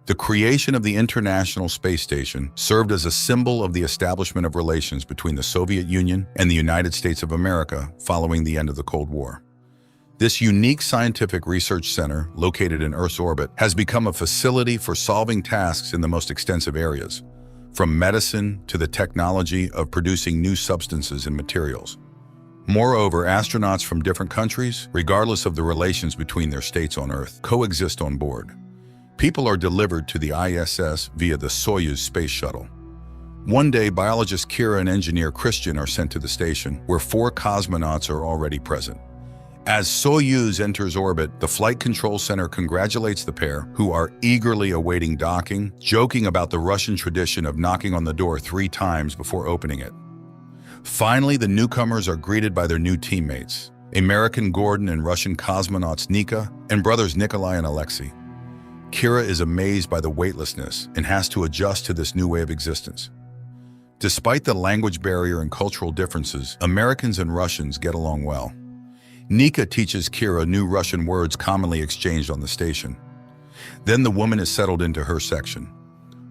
The creation of the International Space Station served as a symbol of the establishment of relations between the Soviet Union and the United States of America following the end of the Cold War. This unique scientific research center, located in Earth's orbit, has become a facility for solving tasks in the most extensive areas, from medicine to the technology of producing new substances and materials. Moreover, astronauts from different countries, regardless of the relations between their states on Earth, coexist on board. People are delivered to the ISS via the Soyuz space shuttle. One day, biologist Kira and engineer Christian are sent to the station, where 4 cosmonauts are already present. As Soyuz enters orbit, the Flight Control Center congratulates the pair, who are eagerly awaiting docking, joking about the Russian tradition of knocking on the door 3 times before opening it. Finally, the newcomers are greeted by their new teammates, American Gordon and Russian cosmonauts Nika, and brothers Nikolai and Alexei. Kira is amazed by the weightlessness and has to adjust to this new way of existence. Despite the language barrier and cultural differences, Americans and Russians get along well. Nika teaches Kira new Russian words commonly exchanged on the station. Then the woman is settled into her section.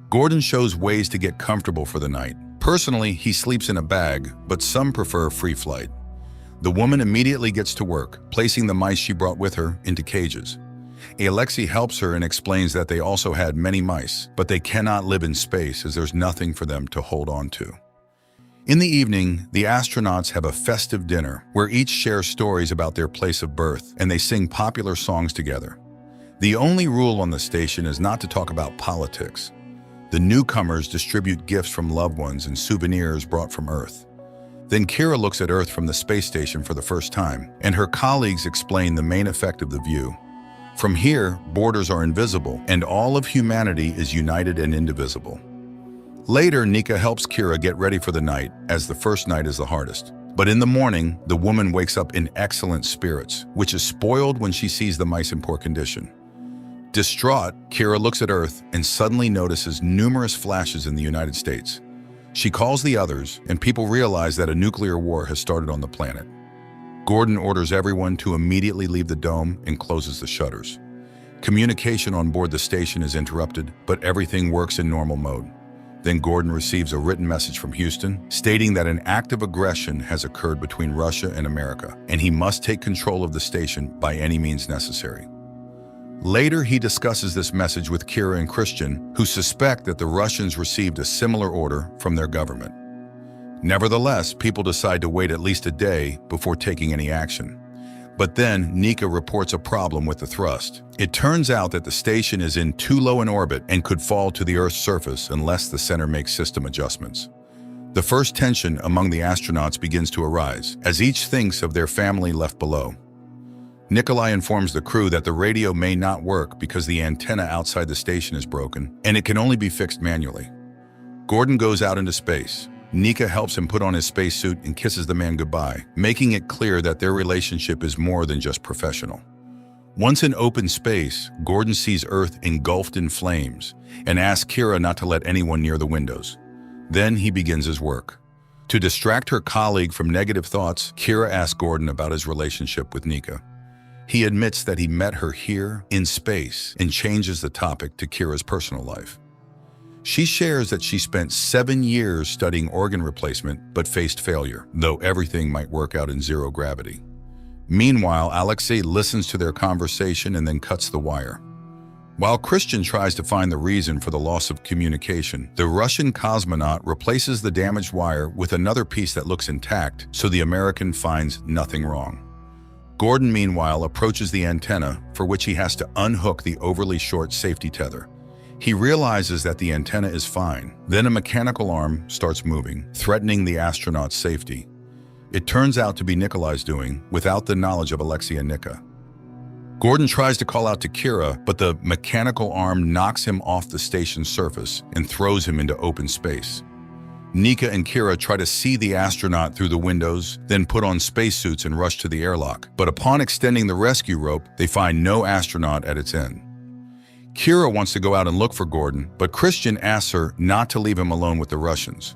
Gordon shows ways to get comfortable for the night. Personally, he sleeps in a bag, but some prefer free flight. The woman immediately gets to work, placing the mice she brought with her into cages. Alexei helps her and explains that they also had many mice, but they cannot live in space as there's nothing for them to hold on to. In the evening, the astronauts have a festive dinner where each shares stories about their place of birth, and they sing popular songs together. The only rule on the station is not to talk about politics. The newcomers distribute gifts from loved ones and souvenirs brought from Earth. Then Kira looks at Earth from the space station for the first time, and her colleagues explain the main effect of the view. From here, borders are invisible, and all of humanity is united and indivisible. Later, Nika helps Kira get ready for the night, as the first night is the hardest. But in the morning, the woman wakes up in excellent spirits, which is spoiled when she sees the mice in poor condition. Distraught, Kira looks at Earth and suddenly notices numerous flashes in the United States. She calls the others, and people realize that a nuclear war has started on the planet. Gordon orders everyone to immediately leave the dome and closes the shutters. Communication on board the station is interrupted, but everything works in normal mode. Then Gordon receives a written message from Houston stating that an act of aggression has occurred between Russia and America, and he must take control of the station by any means necessary. Later, he discusses this message with Kira and Christian, who suspect that the Russians received a similar order from their government. Nevertheless, people decide to wait at least a day before taking any action. But then, Nika reports a problem with the thrust. It turns out that the station is in too low an orbit and could fall to the Earth's surface unless the center makes system adjustments. The first tension among the astronauts begins to arise, as each thinks of their family left below. Nikolai informs the crew that the radio may not work because the antenna outside the station is broken, and it can only be fixed manually. Gordon goes out into space. Nika helps him put on his spacesuit and kisses the man goodbye, making it clear that their relationship is more than just professional. Once in open space, Gordon sees Earth engulfed in flames and asks Kira not to let anyone near the windows. Then he begins his work. To distract her colleague from negative thoughts, Kira asks Gordon about his relationship with Nika. He admits that he met her here in space and changes the topic to Kira's personal life. She shares that she spent 7 years studying organ replacement but faced failure, though everything might work out in zero gravity. Meanwhile, Alexei listens to their conversation and then cuts the wire. While Christian tries to find the reason for the loss of communication, the Russian cosmonaut replaces the damaged wire with another piece that looks intact, so the American finds nothing wrong. Gordon, meanwhile, approaches the antenna, for which he has to unhook the overly short safety tether. He realizes that the antenna is fine. Then a mechanical arm starts moving, threatening the astronaut's safety. It turns out to be Nikolai's doing, without the knowledge of Alexei and Nika. Gordon tries to call out to Kira, but the mechanical arm knocks him off the station's surface and throws him into open space. Nika and Kira try to see the astronaut through the windows, then put on spacesuits and rush to the airlock. But upon extending the rescue rope, they find no astronaut at its end. Kira wants to go out and look for Gordon, but Christian asks her not to leave him alone with the Russians.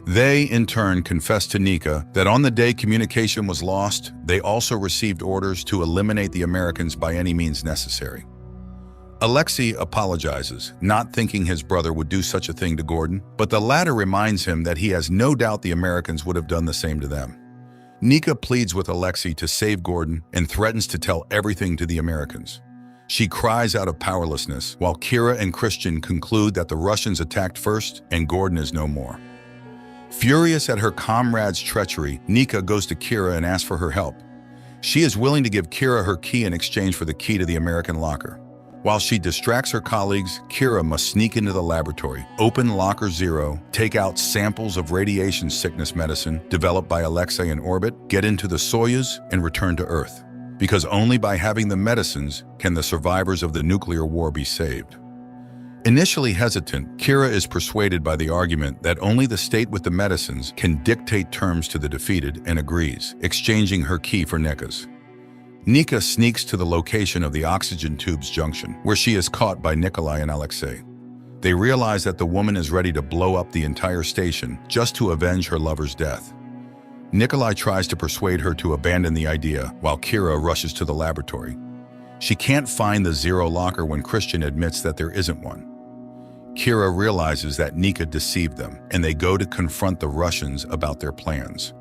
They, in turn, confess to Nika that on the day communication was lost, they also received orders to eliminate the Americans by any means necessary. Alexei apologizes, not thinking his brother would do such a thing to Gordon, but the latter reminds him that he has no doubt the Americans would have done the same to them. Nika pleads with Alexei to save Gordon and threatens to tell everything to the Americans. She cries out of powerlessness, while Kira and Christian conclude that the Russians attacked first and Gordon is no more. Furious at her comrade's treachery, Nika goes to Kira and asks for her help. She is willing to give Kira her key in exchange for the key to the American locker. While she distracts her colleagues, Kira must sneak into the laboratory, open Locker Zero, take out samples of radiation sickness medicine developed by Alexei in orbit, get into the Soyuz, and return to Earth. Because only by having the medicines can the survivors of the nuclear war be saved. Initially hesitant, Kira is persuaded by the argument that only the state with the medicines can dictate terms to the defeated and agrees, exchanging her key for Nika's. Nika sneaks to the location of the oxygen tube's junction, where she is caught by Nikolai and Alexei. They realize that the woman is ready to blow up the entire station just to avenge her lover's death. Nikolai tries to persuade her to abandon the idea, while Kira rushes to the laboratory. She can't find the Zero locker when Christian admits that there isn't one. Kira realizes that Nika deceived them, and they go to confront the Russians about their plans.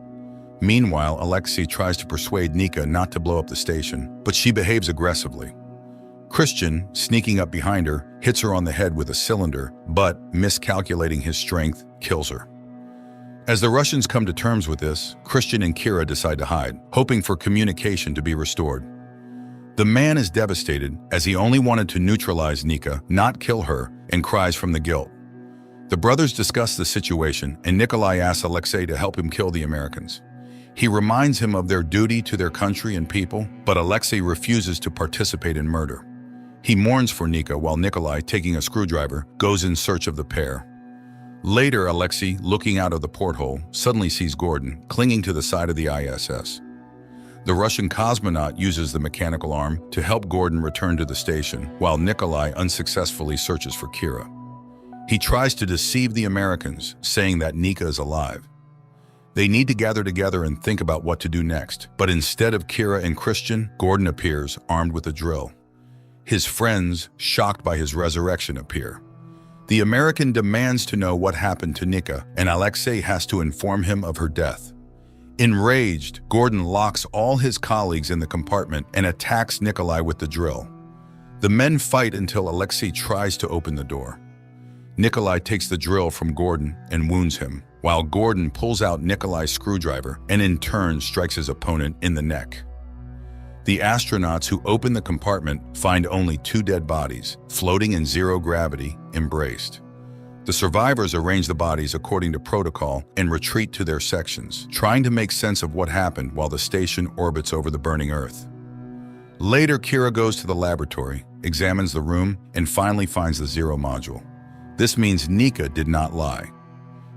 Meanwhile, Alexei tries to persuade Nika not to blow up the station, but she behaves aggressively. Christian, sneaking up behind her, hits her on the head with a cylinder, but, miscalculating his strength, kills her. As the Russians come to terms with this, Christian and Kira decide to hide, hoping for communication to be restored. The man is devastated, as he only wanted to neutralize Nika, not kill her, and cries from the guilt. The brothers discuss the situation, and Nikolai asks Alexei to help him kill the Americans. He reminds him of their duty to their country and people, but Alexei refuses to participate in murder. He mourns for Nika while Nikolai, taking a screwdriver, goes in search of the pair. Later, Alexei, looking out of the porthole, suddenly sees Gordon, clinging to the side of the ISS. The Russian cosmonaut uses the mechanical arm to help Gordon return to the station, while Nikolai unsuccessfully searches for Kira. He tries to deceive the Americans, saying that Nika is alive. They need to gather together and think about what to do next, but instead of Kira and Christian, Gordon appears, armed with a drill. His friends, shocked by his resurrection, appear. The American demands to know what happened to Nika, and Alexei has to inform him of her death. Enraged, Gordon locks all his colleagues in the compartment and attacks Nikolai with the drill. The men fight until Alexei tries to open the door. Nikolai takes the drill from Gordon and wounds him, while Gordon pulls out Nikolai's screwdriver and in turn strikes his opponent in the neck. The astronauts who open the compartment find only 2 dead bodies, floating in zero gravity, embraced. The survivors arrange the bodies according to protocol and retreat to their sections, trying to make sense of what happened while the station orbits over the burning Earth. Later, Kira goes to the laboratory, examines the room, and finally finds the Zero module. This means Nika did not lie.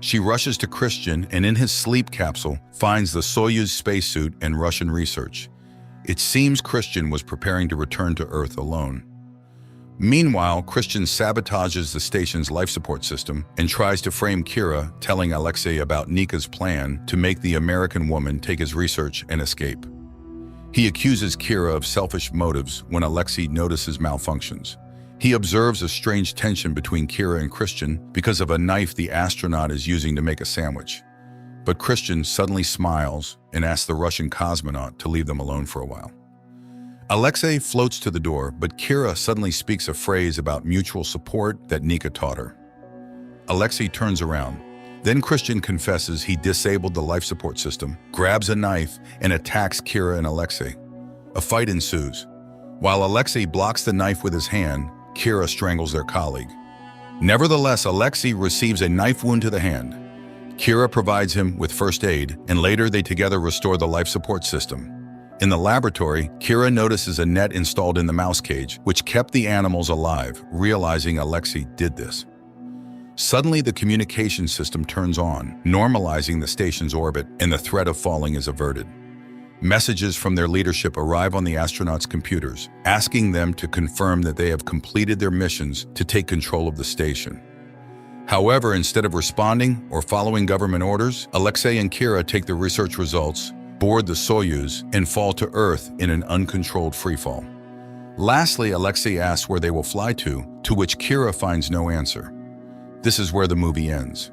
She rushes to Christian and in his sleep capsule finds the Soyuz spacesuit and Russian research. It seems Christian was preparing to return to Earth alone. Meanwhile, Christian sabotages the station's life support system and tries to frame Kira, telling Alexei about Nika's plan to make the American woman take his research and escape. He accuses Kira of selfish motives when Alexei notices malfunctions. He observes a strange tension between Kira and Christian because of a knife the astronaut is using to make a sandwich. But Christian suddenly smiles and asks the Russian cosmonaut to leave them alone for a while. Alexei floats to the door, but Kira suddenly speaks a phrase about mutual support that Nika taught her. Alexei turns around. Then Christian confesses he disabled the life support system, grabs a knife, and attacks Kira and Alexei. A fight ensues. While Alexei blocks the knife with his hand, Kira strangles their colleague. Nevertheless, Alexei receives a knife wound to the hand. Kira provides him with first aid, and later they together restore the life support system. In the laboratory, Kira notices a net installed in the mouse cage, which kept the animals alive, realizing Alexei did this. Suddenly, the communication system turns on, normalizing the station's orbit, and the threat of falling is averted. Messages from their leadership arrive on the astronauts' computers, asking them to confirm that they have completed their missions to take control of the station. However, instead of responding or following government orders, Alexei and Kira take the research results, board the Soyuz, and fall to Earth in an uncontrolled freefall. Lastly, Alexei asks where they will fly to which Kira finds no answer. This is where the movie ends.